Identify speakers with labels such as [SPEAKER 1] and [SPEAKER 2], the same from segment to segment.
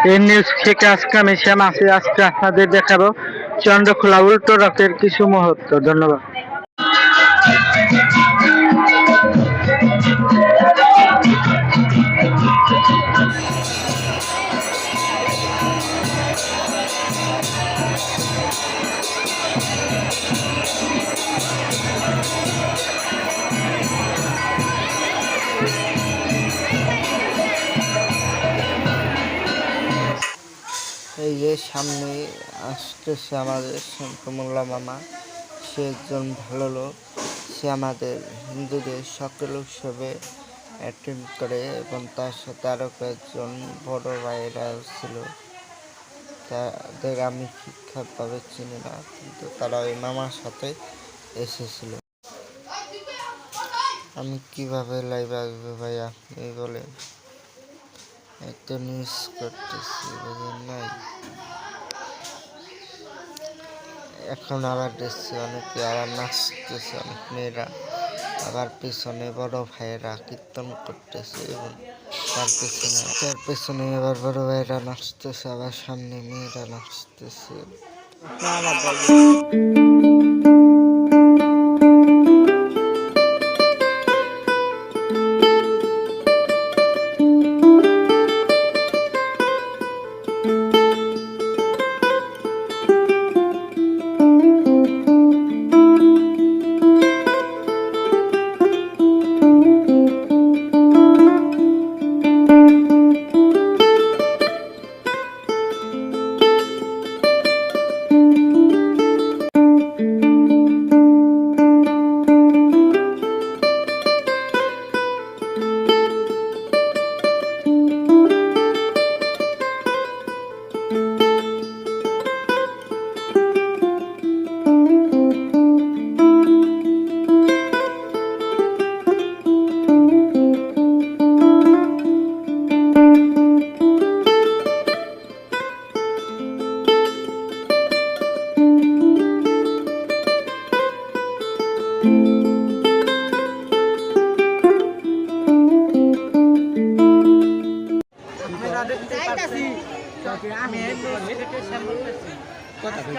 [SPEAKER 1] এই নিউজ থেকে আজকে আমি শ্যাম আছি। আজকে আপনাদের দেখাবো চন্দ্রখোলা উল্টো রথের কিছু মুহূর্ত। ধন্যবাদ।
[SPEAKER 2] এই যে সামনে আসতেছে আমাদের শান্তমোল্লা মামা। সে একজন ভালো লোক। সে আমাদের হিন্দুদের সকল উৎসবে অ্যাটেন্ড করে এবং তার সাথে আরও কয়েকজন বড় ভাইয়েরাও ছিল। তাদের আমি ঠিকঠাকভাবে চিনি না, কিন্তু তারা ওই মামার সাথে এসেছিল। আমি কিভাবে লাইভ আসবো ভাই আপনি বলেন? একটা নিউজ করতেছি, বুঝেন নাই? এখন আবার দেখছি অনেকে আবার নাচতেছে, অনেক মেয়েরা, আবার পেছনে বড় ভাইয়েরা কীর্তন করতেছে এবং তার পেছনে আবার বড় ভাইয়েরা নাচতেছে, আবার সামনে মেয়েরা নাচতেছে।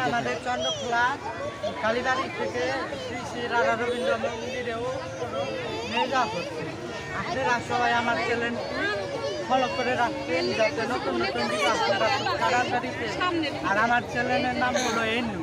[SPEAKER 3] আমাদের চন্দ্রখোলা কালীবাড়ি থেকে শ্রী শ্রী রাধা রবীন্দ্র মন্দিরেও নিয়ে যাওয়া হচ্ছে। আপনারা সবাই আমার চ্যানেলটি ফলো করে রাখবেন, যাতে নতুন নতুন ভিডিও আপনারা খুব তাড়াতাড়ি পেয়ে। আর আমার চ্যানেলের নাম হলো এনু।